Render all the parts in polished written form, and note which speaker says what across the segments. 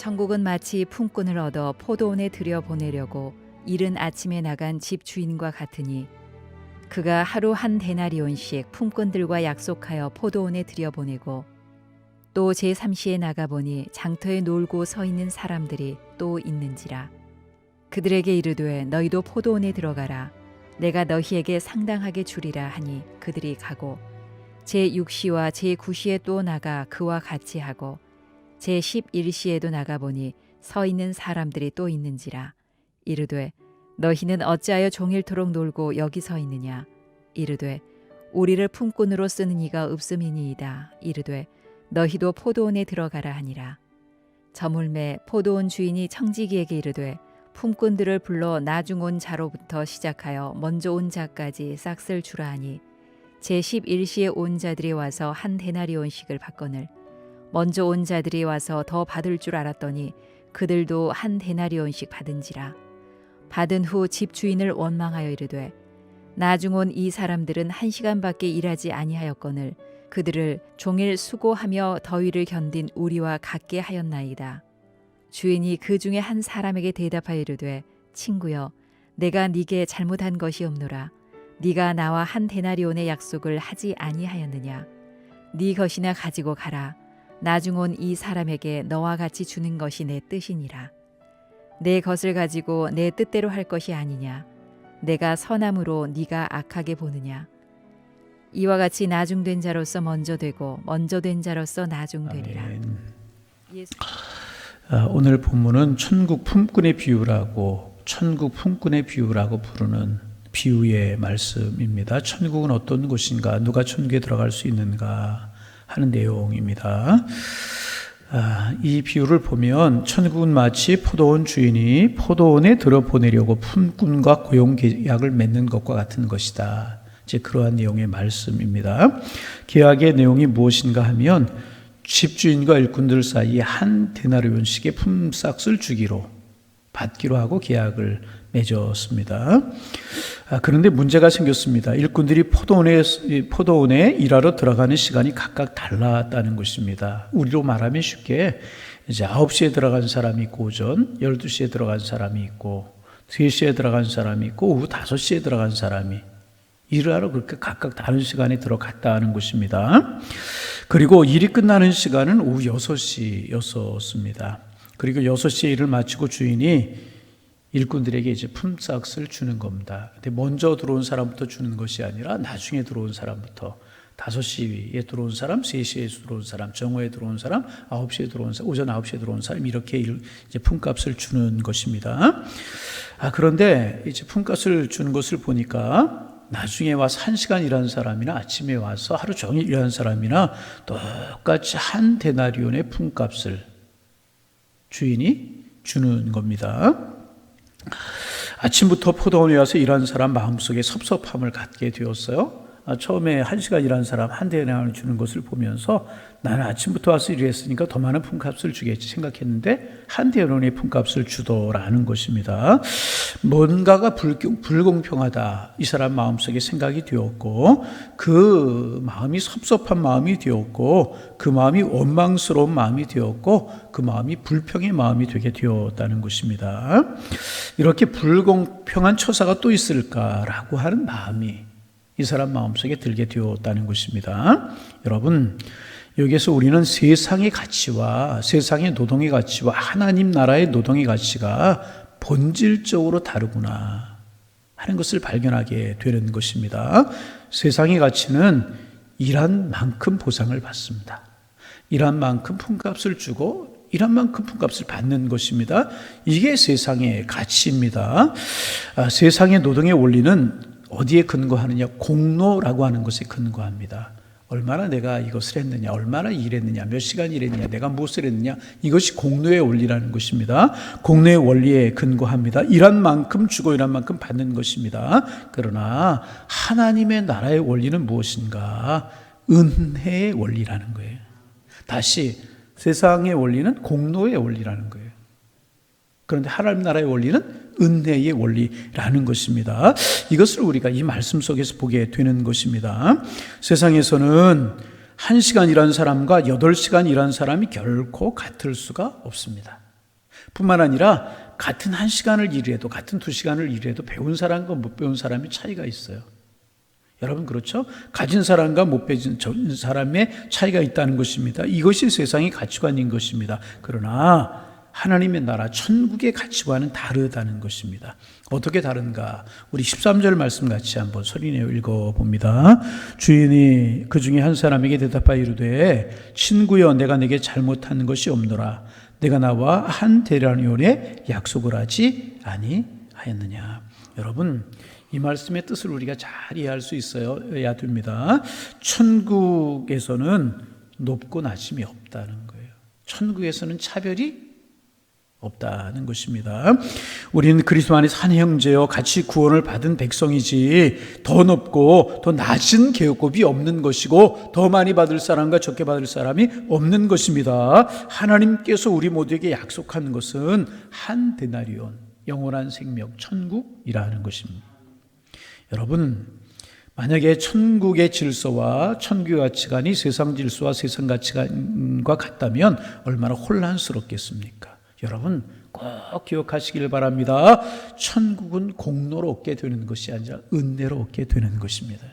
Speaker 1: 천국은 마치 품꾼을 얻어 포도원에 들여보내려고 이른 아침에 나간 집 주인과 같으니 그가 하루 한 데나리온씩 품꾼들과 약속하여 포도원에 들여보내고 또 제3시에 나가보니 장터에 놀고 서 있는 사람들이 또 있는지라. 그들에게 이르되 너희도 포도원에 들어가라. 내가 너희에게 상당하게 주리라 하니 그들이 가고 제6시와 제9시에 또 나가 그와 같이 하고 제11시에도 나가보니 서 있는 사람들이 또 있는지라. 이르되 너희는 어찌하여 종일토록 놀고 여기 서 있느냐. 이르되 우리를 품꾼으로 쓰는 이가 없음이니이다. 이르되 너희도 포도원에 들어가라 하니라. 저물매 포도원 주인이 청지기에게 이르되 품꾼들을 불러 나중 온 자로부터 시작하여 먼저 온 자까지 싹쓸 주라 하니 제11시에 온 자들이 와서 한 데나리온씩을 받거늘 먼저 온 자들이 와서 더 받을 줄 알았더니 그들도 한 데나리온씩 받은지라. 받은 후 집주인을 원망하여 이르되 나중 온 이 사람들은 1시간밖에 일하지 아니하였거늘 그들을 종일 수고하며 더위를 견딘 우리와 같게 하였나이다. 주인이 그 중에 한 사람에게 대답하여 이르되 친구여 내가 네게 잘못한 것이 없노라. 네가 나와 한 데나리온의 약속을 하지 아니하였느냐. 네 것이나 가지고 가라. 나중 온 이 사람에게 너와 같이 주는 것이 내 뜻이니라. 내 것을 가지고 내 뜻대로 할 것이 아니냐. 내가 선함으로 네가 악하게 보느냐. 이와 같이 나중된 자로서 먼저 되고 먼저 된 자로서 나중되리라.
Speaker 2: 오늘 본문은 천국 품꾼의 비유라고 부르는 비유의 말씀입니다. 천국은 어떤 곳인가, 누가 천국에 들어갈 수 있는가 하는 내용입니다. 이 비유를 보면 천국은 마치 포도원 주인이 포도원에 들어보내려고 품꾼과 고용 계약을 맺는 것과 같은 것이다. 이제 그러한 내용의 말씀입니다. 계약의 내용이 무엇인가 하면 집주인과 일꾼들 사이에 한 데나리온씩의 품삯을 받기로 하고 계약을 맺었습니다. 그런데 문제가 생겼습니다. 일꾼들이 포도원에 일하러 들어가는 시간이 각각 달랐다는 것입니다. 우리로 말하면 쉽게 이제 9시에 들어간 사람이 있고 오전 12시에 들어간 사람이 있고 3시에 들어간 사람이 있고 오후 5시에 들어간 사람이 일을 하러 그렇게 각각 다른 시간에 들어갔다는 것입니다. 그리고 일이 끝나는 시간은 오후 6시였습니다. 그리고 6시에 일을 마치고 주인이 일꾼들에게 이제 품삯을 주는 겁니다. 근데 먼저 들어온 사람부터 주는 것이 아니라 나중에 들어온 사람부터 5시에 들어온 사람, 3시에 들어온 사람, 정오에 들어온 사람, 9시에 들어온 사람, 오전 9시에 들어온 사람 이렇게 이제 품값을 주는 것입니다. 그런데 이제 품값을 주는 것을 보니까 나중에 와서 1시간 일한 사람이나 아침에 와서 하루 종일 일한 사람이나 똑같이 한 데나리온의 품값을 주인이 주는 겁니다. 아침부터 포도원에 와서 일한 사람 마음속에 섭섭함을 갖게 되었어요. 처음에 1시간 일한 사람 한 데나리온을 주는 것을 보면서 나는 아침부터 와서 일했으니까 더 많은 품값을 주겠지 생각했는데 한 데나리온의 품값을 주더라는 것입니다. 뭔가가 불공평하다 이 사람 마음속에 생각이 되었고 그 마음이 섭섭한 마음이 되었고 그 마음이 원망스러운 마음이 되었고 그 마음이 불평의 마음이 되게 되었다는 것입니다. 이렇게 불공평한 처사가 또 있을까라고 하는 마음이 이 사람 마음속에 들게 되었다는 것입니다. 여러분, 여기에서 우리는 세상의 가치와 세상의 노동의 가치와 하나님 나라의 노동의 가치가 본질적으로 다르구나 하는 것을 발견하게 되는 것입니다. 세상의 가치는 일한 만큼 보상을 받습니다. 일한 만큼 품값을 주고 일한 만큼 품값을 받는 것입니다. 이게 세상의 가치입니다. 세상의 노동의 원리는 어디에 근거하느냐? 공로라고 하는 것에 근거합니다. 얼마나 내가 이것을 했느냐, 얼마나 일했느냐, 몇 시간 일했느냐, 내가 무엇을 했느냐, 이것이 공로의 원리라는 것입니다. 공로의 원리에 근거합니다. 일한 만큼 주고 일한 만큼 받는 것입니다. 그러나 하나님의 나라의 원리는 무엇인가? 은혜의 원리라는 거예요. 다시 세상의 원리는 공로의 원리라는 거예요. 그런데 하나님 나라의 원리는 은혜의 원리라는 것입니다. 이것을 우리가 이 말씀 속에서 보게 되는 것입니다. 세상에서는 1시간 일한 사람과 8시간 일한 사람이 결코 같을 수가 없습니다. 뿐만 아니라 같은 1시간을 일해도 같은 2시간을 일해도 배운 사람과 못 배운 사람이 차이가 있어요. 여러분 그렇죠? 가진 사람과 못 가진 사람의 차이가 있다는 것입니다. 이것이 세상의 가치관인 것입니다. 그러나 하나님의 나라 천국의 가치관은 다르다는 것입니다. 어떻게 다른가? 우리 13절 말씀 같이 한번 소리내어 읽어봅니다. 주인이 그 중에 한 사람에게 대답하여 이르되 친구여 내가 내게 잘못하는 것이 없노라. 내가 나와 한 데나리온의 약속을 하지 아니하였느냐. 여러분 이 말씀의 뜻을 우리가 잘 이해할 수 있어야 됩니다. 천국에서는 높고 낮음이 없다는 거예요. 천국에서는 차별이 없다는 것입니다. 우리는 그리스도 안에서 한 형제여 같이 구원을 받은 백성이지 더 높고 더 낮은 계급이 없는 것이고 더 많이 받을 사람과 적게 받을 사람이 없는 것입니다. 하나님께서 우리 모두에게 약속한 것은 한 데나리온, 영원한 생명, 천국이라는 것입니다. 여러분, 만약에 천국의 질서와 천국의 가치관이 세상 질서와 세상 가치관과 같다면 얼마나 혼란스럽겠습니까? 여러분 꼭 기억하시길 바랍니다. 천국은 공로로 얻게 되는 것이 아니라 은혜로 얻게 되는 것입니다.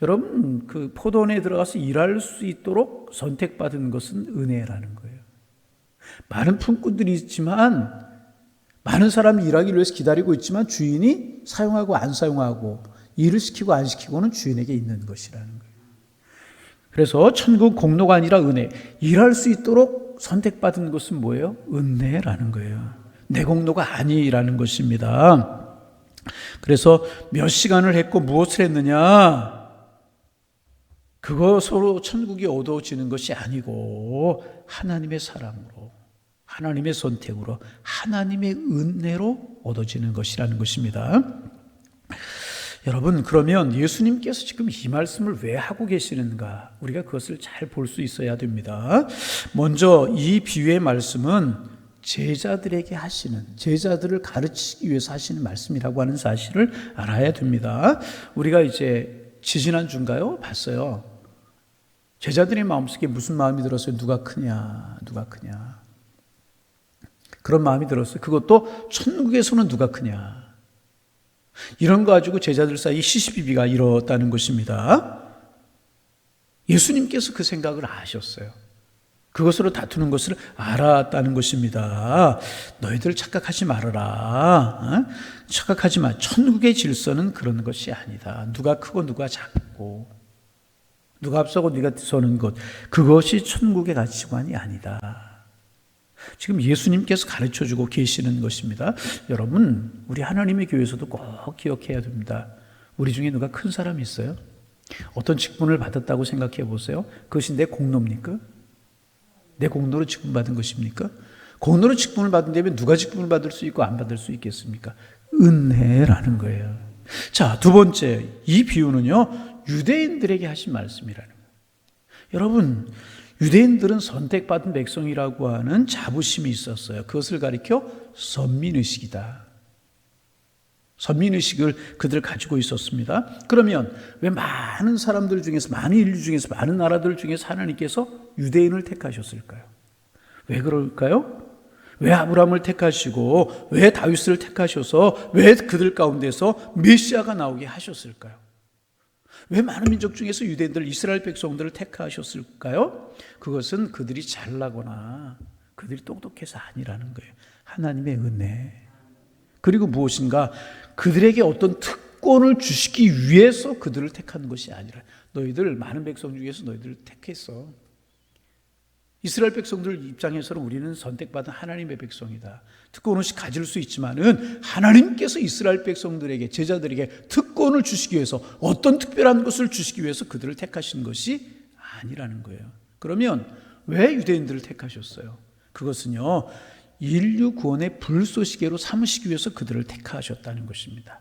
Speaker 2: 여러분 그 포도원에 들어가서 일할 수 있도록 선택받은 것은 은혜라는 거예요. 많은 품꾼들이 있지만 많은 사람이 일하기를 위해서 기다리고 있지만 주인이 사용하고 안 사용하고 일을 시키고 안 시키고는 주인에게 있는 것이라는 거예요. 그래서 천국 공로가 아니라 은혜, 일할 수 있도록 선택받은 것은 뭐예요? 은혜라는 거예요. 내 공로가 아니라는 것입니다. 그래서 몇 시간을 했고 무엇을 했느냐, 그것으로 천국이 얻어지는 것이 아니고 하나님의 사랑으로, 하나님의 선택으로, 하나님의 은혜로 얻어지는 것이라는 것입니다. 여러분 그러면 예수님께서 지금 이 말씀을 왜 하고 계시는가, 우리가 그것을 잘 볼 수 있어야 됩니다. 먼저 이 비유의 말씀은 제자들에게 하시는, 제자들을 가르치기 위해서 하시는 말씀이라고 하는 사실을 알아야 됩니다. 우리가 이제 지지난주인가요? 봤어요. 제자들의 마음속에 무슨 마음이 들었어요? 누가 크냐, 누가 크냐, 그런 마음이 들었어요. 그것도 천국에서는 누가 크냐, 이런 거 가지고 제자들 사이 시시비비가 일었다는 것입니다. 예수님께서 그 생각을 아셨어요. 그것으로 다투는 것을 알았다는 것입니다. 너희들 착각하지 말아라. 착각하지 마. 천국의 질서는 그런 것이 아니다. 누가 크고 누가 작고 누가 앞서고 누가 뒤서는 것, 그것이 천국의 가치관이 아니다. 지금 예수님께서 가르쳐주고 계시는 것입니다. 여러분 우리 하나님의 교회에서도 꼭 기억해야 됩니다. 우리 중에 누가 큰 사람이 있어요? 어떤 직분을 받았다고 생각해 보세요. 그것이 내 공로입니까? 내 공로로 직분 받은 것입니까? 공로로 직분을 받은다면 누가 직분을 받을 수 있고 안 받을 수 있겠습니까? 은혜라는 거예요. 자, 두 번째, 이 비유는요 유대인들에게 하신 말씀이라는 거예요. 여러분 유대인들은 선택받은 백성이라고 하는 자부심이 있었어요. 그것을 가리켜 선민의식이다. 선민의식을 그들 가지고 있었습니다. 그러면 왜 많은 사람들 중에서, 많은 인류 중에서, 많은 나라들 중에서 하나님께서 유대인을 택하셨을까요? 왜 그럴까요? 왜 아브라함을 택하시고 왜 다윗을 택하셔서 왜 그들 가운데서 메시아가 나오게 하셨을까요? 왜 많은 민족 중에서 유대인들, 이스라엘 백성들을 택하셨을까요? 그것은 그들이 잘나거나 그들이 똑똑해서 아니라는 거예요. 하나님의 은혜. 그리고 무엇인가 그들에게 어떤 특권을 주시기 위해서 그들을 택한 것이 아니라, 너희들 많은 백성 중에서 너희들을 택했어. 이스라엘 백성들 입장에서는 우리는 선택받은 하나님의 백성이다. 특권을 가질 수 있지만은 하나님께서 이스라엘 백성들에게, 제자들에게 특권을 주시기 위해서, 어떤 특별한 것을 주시기 위해서 그들을 택하신 것이 아니라는 거예요. 그러면 왜 유대인들을 택하셨어요? 그것은요 인류 구원의 불쏘시개로 삼으시기 위해서 그들을 택하셨다는 것입니다.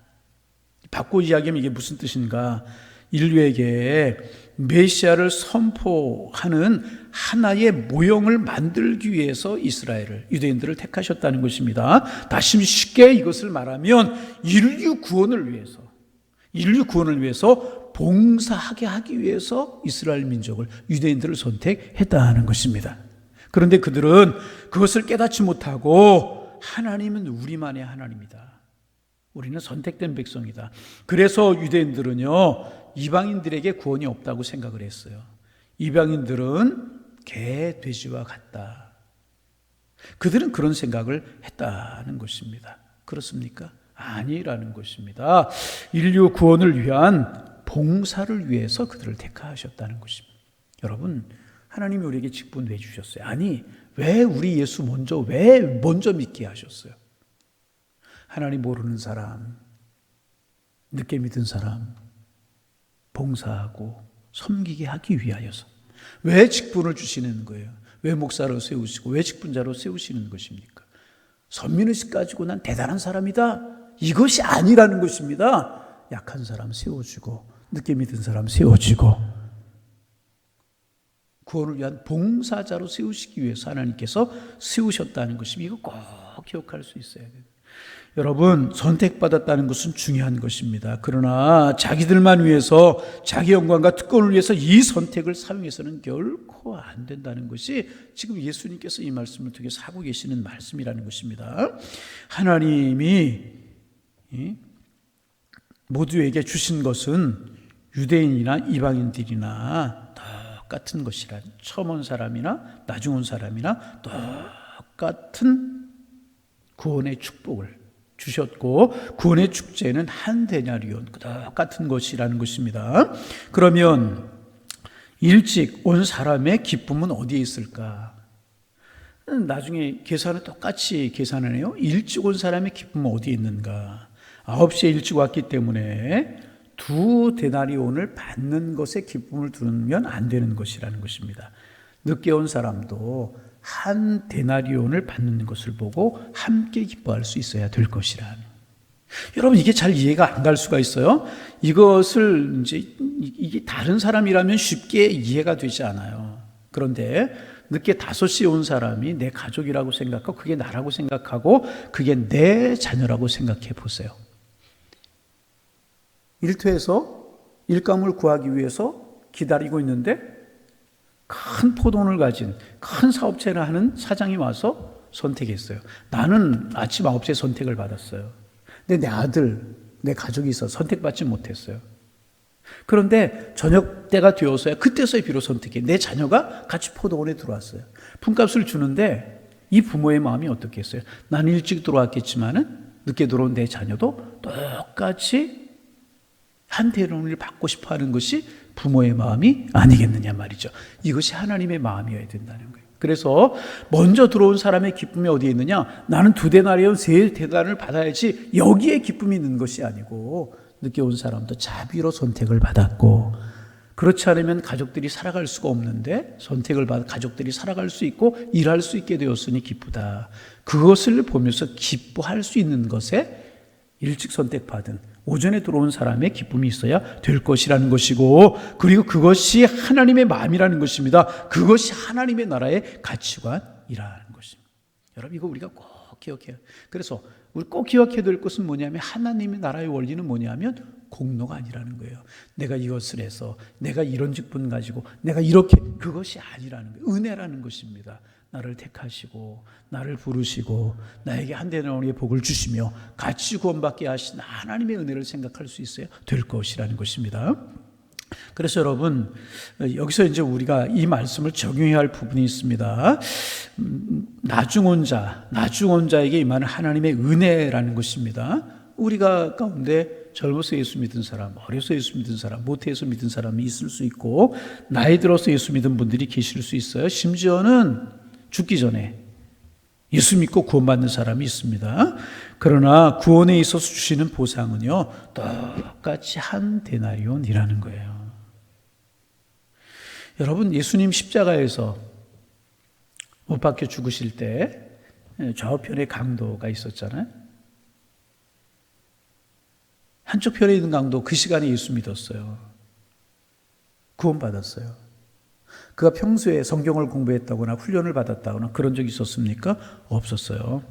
Speaker 2: 바꿔 이야기하면 이게 무슨 뜻인가? 인류에게 메시아를 선포하는 하나의 모형을 만들기 위해서 이스라엘을, 유대인들을 택하셨다는 것입니다. 다시 쉽게 이것을 말하면 인류 구원을 위해서 봉사하게 하기 위해서 이스라엘 민족을, 유대인들을 선택했다는 것입니다. 그런데 그들은 그것을 깨닫지 못하고 하나님은 우리만의 하나님이다. 우리는 선택된 백성이다. 그래서 유대인들은요, 이방인들에게 구원이 없다고 생각을 했어요. 이방인들은 개, 돼지와 같다. 그들은 그런 생각을 했다는 것입니다. 그렇습니까? 아니라는 것입니다. 인류 구원을 위한 봉사를 위해서 그들을 택하셨다는 것입니다. 여러분, 하나님이 우리에게 직분 왜 주셨어요? 아니, 왜 우리 예수 왜 먼저 믿게 하셨어요? 하나님 모르는 사람, 늦게 믿은 사람, 봉사하고 섬기게 하기 위하여서. 왜 직분을 주시는 거예요? 왜 목사로 세우시고 왜 직분자로 세우시는 것입니까? 선민의식 가지고 난 대단한 사람이다, 이것이 아니라는 것입니다. 약한 사람 세워주고 늦게 믿은 사람 세워주고 구원을 위한 봉사자로 세우시기 위해서 하나님께서 세우셨다는 것입니다. 이거 꼭 기억할 수 있어야 돼요. 여러분, 선택받았다는 것은 중요한 것입니다. 그러나 자기들만 위해서, 자기 영광과 특권을 위해서 이 선택을 사용해서는 결코 안 된다는 것이 지금 예수님께서 이 말씀을 통해서 하고 계시는 말씀이라는 것입니다. 하나님이 모두에게 주신 것은 유대인이나 이방인들이나 똑같은 것이라, 처음 온 사람이나 나중 온 사람이나 똑같은 구원의 축복을 주셨고, 구원의 축제는 한 데나리온, 똑같은 것이라는 것입니다. 그러면 일찍 온 사람의 기쁨은 어디에 있을까? 나중에 계산은 똑같이 계산하네요. 일찍 온 사람의 기쁨은 어디에 있는가? 9시에 일찍 왔기 때문에 2데나리온을 받는 것에 기쁨을 두면 안 되는 것이라는 것입니다. 늦게 온 사람도 1데나리온을 받는 것을 보고 함께 기뻐할 수 있어야 될 것이라. 여러분, 이게 잘 이해가 안 갈 수가 있어요. 이것을 이게 다른 사람이라면 쉽게 이해가 되지 않아요. 그런데 늦게 5시에 온 사람이 내 가족이라고 생각하고, 그게 나라고 생각하고, 그게 내 자녀라고 생각해 보세요. 일터에서 일감을 구하기 위해서 기다리고 있는데 큰 포돈을 가진 큰 사업체를 하는 사장이 와서 선택했어요. 나는 아침 9시에 선택을 받았어요. 근데 내 아들, 내 가족이 있어서 선택받지 못했어요. 그런데 저녁 때가 되어서야, 그때서야 비로소 선택해. 내 자녀가 같이 포도원에 들어왔어요. 품값을 주는데 이 부모의 마음이 어떻겠어요? 나는 일찍 들어왔겠지만은 늦게 들어온 내 자녀도 똑같이 한 대론을 받고 싶어 하는 것이 부모의 마음이 아니겠느냐 말이죠. 이것이 하나님의 마음이어야 된다는 거예요. 그래서 먼저 들어온 사람의 기쁨이 어디에 있느냐? 나는 2데나리온, 3데나리온을 받아야지, 여기에 기쁨이 있는 것이 아니고, 늦게 온 사람도 자비로 선택을 받았고, 그렇지 않으면 가족들이 살아갈 수가 없는데 선택을 받아 가족들이 살아갈 수 있고 일할 수 있게 되었으니 기쁘다. 그것을 보면서 기뻐할 수 있는 것에 일찍 선택받은 오전에 들어온 사람의 기쁨이 있어야 될 것이라는 것이고, 그리고 그것이 하나님의 마음이라는 것입니다. 그것이 하나님의 나라의 가치관이라는 것입니다. 여러분, 이거 우리가 꼭 기억해요. 그래서 우리 꼭 기억해야 될 것은 뭐냐면, 하나님의 나라의 원리는 뭐냐면 공로가 아니라는 거예요. 내가 이것을 해서, 내가 이런 직분 가지고, 내가 이렇게, 그것이 아니라는 거예요. 은혜라는 것입니다. 나를 택하시고 나를 부르시고 나에게 한 데나리온의 복을 주시며 같이 구원받게 하신 하나님의 은혜를 생각할 수 있어야 될 것이라는 것입니다. 그래서 여러분, 여기서 이제 우리가 이 말씀을 적용해야 할 부분이 있습니다. 나중 온 자에게 임하는 하나님의 은혜라는 것입니다. 우리가 가운데 젊어서 예수 믿은 사람, 어려서 예수 믿은 사람, 모태에서 믿은 사람이 있을 수 있고, 나이 들어서 예수 믿은 분들이 계실 수 있어요. 심지어는 죽기 전에 예수 믿고 구원받는 사람이 있습니다. 그러나 구원에 있어서 주시는 보상은요, 똑같이 한 데나리온이라는 거예요. 여러분, 예수님 십자가에서 못 박혀 죽으실 때 좌우편에 강도가 있었잖아요. 한쪽 편에 있는 강도, 그 시간에 예수 믿었어요. 구원받았어요. 그가 평소에 성경을 공부했다거나 훈련을 받았다거나 그런 적이 있었습니까? 없었어요.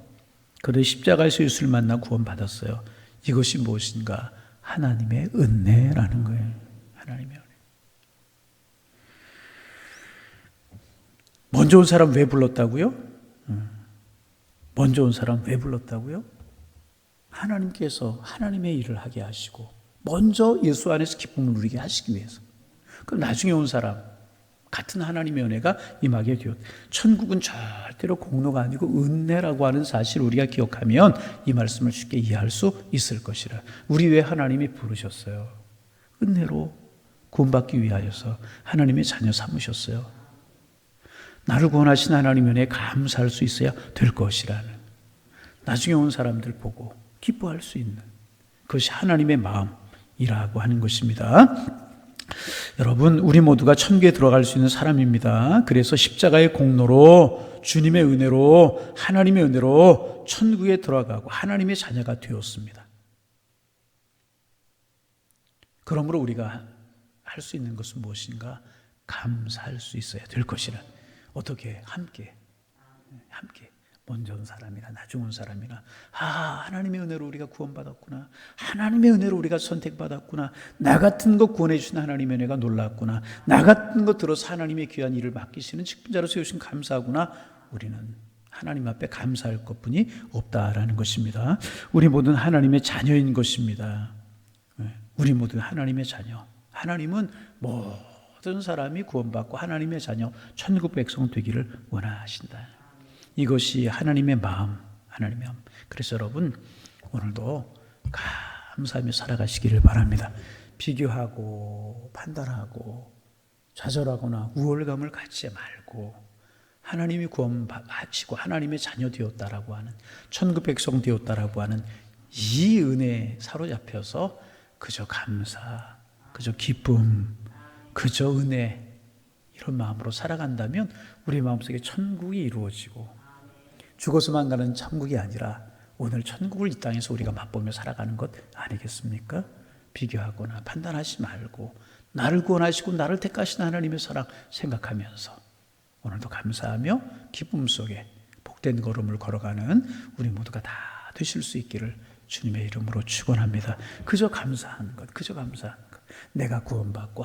Speaker 2: 그런데 십자가에서 예수를 만나 구원받았어요. 이것이 무엇인가? 하나님의 은혜라는 거예요. 하나님의 은혜. 먼저 온 사람 왜 불렀다고요? 먼저 온 사람 왜 불렀다고요? 하나님께서 하나님의 일을 하게 하시고 먼저 예수 안에서 기쁨을 누리게 하시기 위해서. 그럼 나중에 온 사람 같은 하나님의 은혜가 임하게 되었. 천국은 절대로 공로가 아니고 은혜라고 하는 사실을 우리가 기억하면 이 말씀을 쉽게 이해할 수 있을 것이라. 우리 왜 하나님이 부르셨어요? 은혜로 구원받기 위하여서 하나님의 자녀 삼으셨어요. 나를 구원하신 하나님의 은혜에 감사할 수 있어야 될 것이라는, 나중에 온 사람들 보고 기뻐할 수 있는 그것이 하나님의 마음이라고 하는 것입니다. 여러분, 우리 모두가 천국에 들어갈 수 있는 사람입니다. 그래서 십자가의 공로로, 주님의 은혜로, 하나님의 은혜로 천국에 들어가고 하나님의 자녀가 되었습니다. 그러므로 우리가 할 수 있는 것은 무엇인가? 감사할 수 있어야 될 것이라. 어떻게? 함께 먼저 온 사람이나 나중 온 사람이나, 하나님의 은혜로 우리가 구원받았구나, 하나님의 은혜로 우리가 선택받았구나, 나 같은 것 구원해 주신 하나님의 은혜가 놀랍구나, 나 같은 것 들어서 하나님의 귀한 일을 맡기시는 직분자로 세우신 감사하구나. 우리는 하나님 앞에 감사할 것뿐이 없다라는 것입니다. 우리 모두는 하나님의 자녀인 것입니다. 우리 모두 하나님의 자녀. 하나님은 모든 사람이 구원받고 하나님의 자녀, 천국 백성 되기를 원하신다. 이것이 하나님의 마음, 하나님의 마음. 그래서 여러분, 오늘도 감사하며 살아가시기를 바랍니다. 비교하고 판단하고 좌절하거나 우월감을 갖지 말고, 하나님이 구원하시고 하나님의 자녀 되었다라고 하는, 천국 백성 되었다라고 하는 이 은혜에 사로잡혀서 그저 감사, 그저 기쁨, 그저 은혜, 이런 마음으로 살아간다면 우리 마음속에 천국이 이루어지고, 죽어서만 가는 천국이 아니라 오늘 천국을 이 땅에서 우리가 맛보며 살아가는 것 아니겠습니까? 비교하거나 판단하지 말고 나를 구원하시고 나를 택하신 하나님의 사랑 생각하면서 오늘도 감사하며 기쁨 속에 복된 걸음을 걸어가는 우리 모두가 다 되실 수 있기를 주님의 이름으로 축원합니다. 그저 감사하는 것, 그저 감사하는 것. 내가 구원받고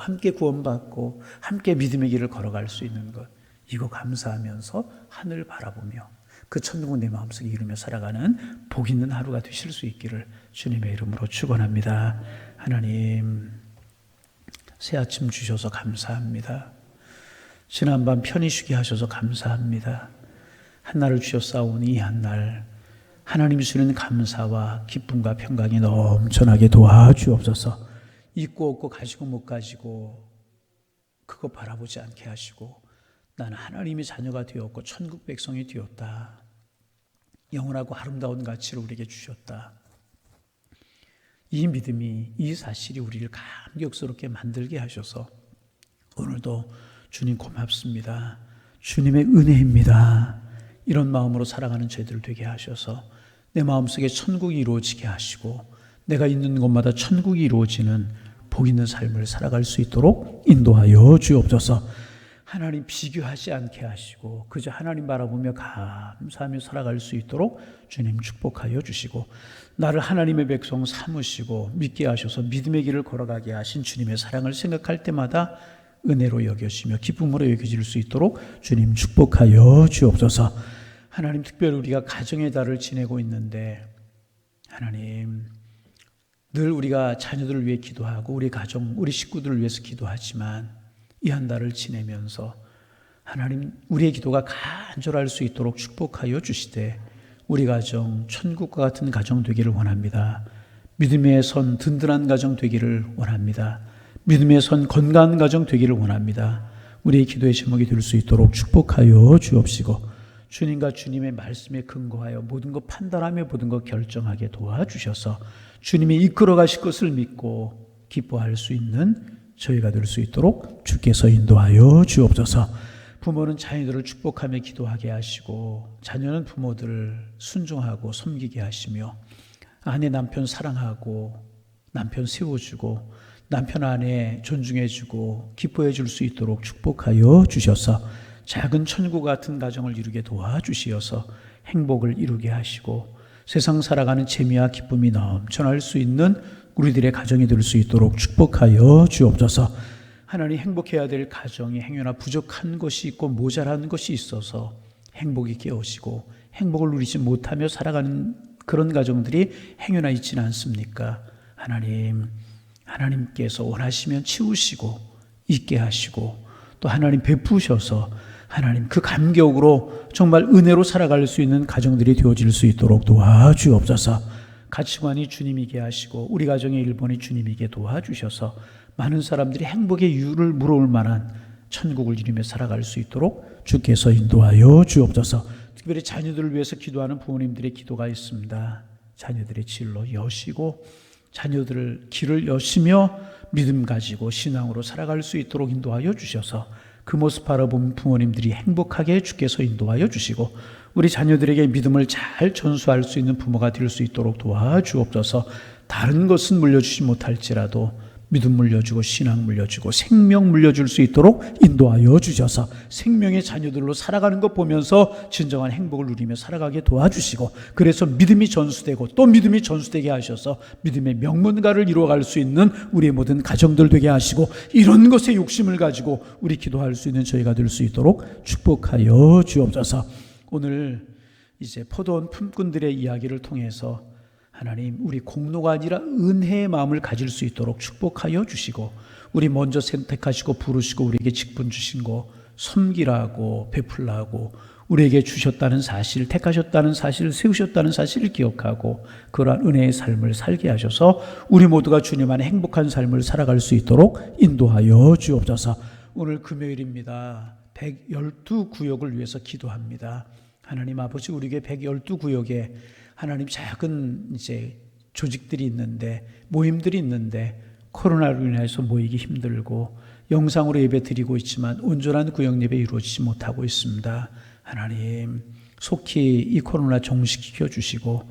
Speaker 2: 함께 믿음의 길을 걸어갈 수 있는 것, 이거 감사하면서 하늘 바라보며 그 천국을 내 마음속에 이루며 살아가는 복 있는 하루가 되실 수 있기를 주님의 이름으로 축원합니다. 하나님, 새 아침 주셔서 감사합니다. 지난밤 편히 쉬게 하셔서 감사합니다. 한날을 주셨사오니 이 한날 하나님이 주시는 감사와 기쁨과 평강이 넘쳐나게 도와주옵소서. 있고 없고 가지고 못 가지고 그거 바라보지 않게 하시고, 나는 하나님의 자녀가 되었고 천국 백성이 되었다, 영원하고 아름다운 가치를 우리에게 주셨다, 이 믿음이, 이 사실이 우리를 감격스럽게 만들게 하셔서 오늘도 주님 고맙습니다, 주님의 은혜입니다, 이런 마음으로 살아가는 저희들 되게 하셔서 내 마음속에 천국이 이루어지게 하시고 내가 있는 곳마다 천국이 이루어지는 복 있는 삶을 살아갈 수 있도록 인도하여 주옵소서. 하나님 비교하지 않게 하시고 그저 하나님 바라보며 감사하며 살아갈 수 있도록 주님 축복하여 주시고, 나를 하나님의 백성 삼으시고 믿게 하셔서 믿음의 길을 걸어가게 하신 주님의 사랑을 생각할 때마다 은혜로 여겨지며 기쁨으로 여겨질 수 있도록 주님 축복하여 주옵소서. 하나님, 특별히 우리가 가정의 달을 지내고 있는데 하나님, 늘 우리가 자녀들을 위해 기도하고 우리 가정, 우리 식구들을 위해서 기도하지만 이 한 달을 지내면서 하나님, 우리의 기도가 간절할 수 있도록 축복하여 주시되 우리 가정 천국과 같은 가정 되기를 원합니다. 믿음의 선 든든한 가정 되기를 원합니다. 믿음의 선 건강한 가정 되기를 원합니다. 우리의 기도의 제목이 될 수 있도록 축복하여 주옵시고, 주님과 주님의 말씀에 근거하여 모든 것 판단하며 모든 것 결정하게 도와주셔서 주님이 이끌어 가실 것을 믿고 기뻐할 수 있는 저희가 될 수 있도록 주께서 인도하여 주옵소서. 부모는 자녀들을 축복하며 기도하게 하시고 자녀는 부모들을 순종하고 섬기게 하시며, 아내 남편 사랑하고 남편 세워주고 남편 아내 존중해주고 기뻐해 줄 수 있도록 축복하여 주셔서 작은 천국 같은 가정을 이루게 도와주시어서 행복을 이루게 하시고 세상 살아가는 재미와 기쁨이 넘쳐날 수 있는 우리들의 가정이 될 수 있도록 축복하여 주옵소서. 하나님 행복해야 될 가정이 행여나 부족한 것이 있고 모자란 것이 있어서 행복이 깨어지고 행복을 누리지 못하며 살아가는 그런 가정들이 행여나 있지는 않습니까? 하나님께서 원하시면 치우시고 있게 하시고 또 하나님 베푸셔서 하나님 그 감격으로 정말 은혜로 살아갈 수 있는 가정들이 되어질 수 있도록 도와주옵소서. 가치관이 주님이게 하시고 우리 가정의 일본이 주님이게 도와주셔서 많은 사람들이 행복의 이유를 물어올 만한 천국을 이루며 살아갈 수 있도록 주께서 인도하여 주옵소서. 특별히 자녀들을 위해서 기도하는 부모님들의 기도가 있습니다. 자녀들의 진로 여시고 자녀들을 길을 여시며 믿음 가지고 신앙으로 살아갈 수 있도록 인도하여 주셔서 그 모습 바라본 부모님들이 행복하게 주께서 인도하여 주시고 우리 자녀들에게 믿음을 잘 전수할 수 있는 부모가 될 수 있도록 도와주옵소서. 다른 것은 물려주지 못할지라도 믿음 물려주고 신앙 물려주고 생명 물려줄 수 있도록 인도하여 주셔서 생명의 자녀들로 살아가는 것 보면서 진정한 행복을 누리며 살아가게 도와주시고 그래서 믿음이 전수되고 또 믿음이 전수되게 하셔서 믿음의 명문가를 이루어갈 수 있는 우리의 모든 가정들 되게 하시고 이런 것에 욕심을 가지고 우리 기도할 수 있는 저희가 될 수 있도록 축복하여 주옵소서. 오늘 이제 포도원 품꾼들의 이야기를 통해서 하나님 우리 공로가 아니라 은혜의 마음을 가질 수 있도록 축복하여 주시고 우리 먼저 선택하시고 부르시고 우리에게 직분 주신 거 섬기라고 베풀라고 우리에게 주셨다는 사실, 택하셨다는 사실, 세우셨다는 사실을 기억하고 그러한 은혜의 삶을 살게 하셔서 우리 모두가 주님 안에 행복한 삶을 살아갈 수 있도록 인도하여 주옵소서. 오늘 금요일입니다. 112구역을 위해서 기도합니다. 하나님 아버지 우리에게 112구역에 하나님 작은 이제 조직들이 있는데 모임들이 있는데 코로나로 인해서 모이기 힘들고 영상으로 예배 드리고 있지만 온전한 구역 예배 이루어지지 못하고 있습니다. 하나님 속히 이 코로나 종식시켜 주시고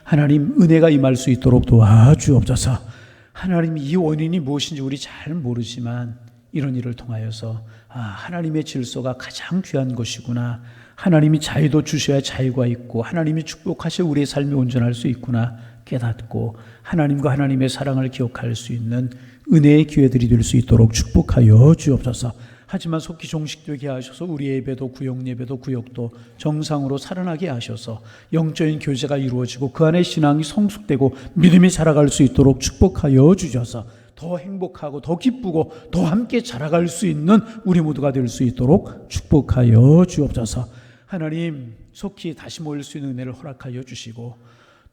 Speaker 2: 하나님 은혜가 임할 수 있도록 도와주옵소서. 하나님 이 원인이 무엇인지 우리 잘 모르지만 이런 일을 통하여서 하나님의 질서가 가장 귀한 것이구나. 하나님이 자유도 주셔야 자유가 있고 하나님이 축복하셔야 우리의 삶이 온전할 수 있구나 깨닫고 하나님과 하나님의 사랑을 기억할 수 있는 은혜의 기회들이 될 수 있도록 축복하여 주옵소서. 하지만 속히 종식되게 하셔서 우리의 예배도 구역 예배도 구역도 정상으로 살아나게 하셔서 영적인 교제가 이루어지고 그 안에 신앙이 성숙되고 믿음이 자라갈 수 있도록 축복하여 주셔서 더 행복하고 더 기쁘고 더 함께 자라갈 수 있는 우리 모두가 될 수 있도록 축복하여 주옵소서. 하나님 속히 다시 모일 수 있는 은혜를 허락하여 주시고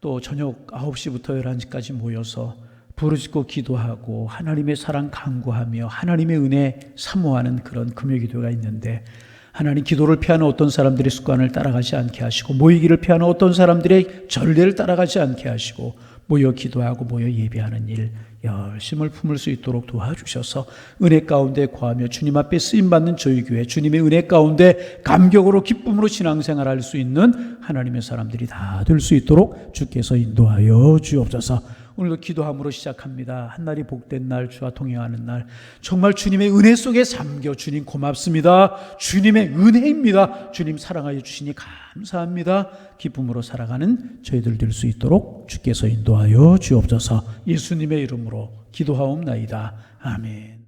Speaker 2: 또 저녁 9시부터 11시까지 모여서 부르짖고 기도하고 하나님의 사랑 간구하며 하나님의 은혜 사모하는 그런 금요기도가 있는데 하나님 기도를 피하는 어떤 사람들의 습관을 따라가지 않게 하시고 모이기를 피하는 어떤 사람들의 전례를 따라가지 않게 하시고 모여 기도하고 모여 예배하는 일 열심을 품을 수 있도록 도와주셔서 은혜 가운데 거하며 주님 앞에 쓰임받는 저희 교회 주님의 은혜 가운데 감격으로 기쁨으로 신앙생활할 수 있는 하나님의 사람들이 다 될 수 있도록 주께서 인도하여 주옵소서. 오늘도 기도함으로 시작합니다. 한날이 복된 날 주와 동행하는 날 정말 주님의 은혜 속에 잠겨 주님 고맙습니다. 주님의 은혜입니다. 주님 사랑하여 주시니 감사합니다. 기쁨으로 살아가는 저희들 될 수 있도록 주께서 인도하여 주옵소서. 예수님의 이름으로 기도하옵나이다. 아멘.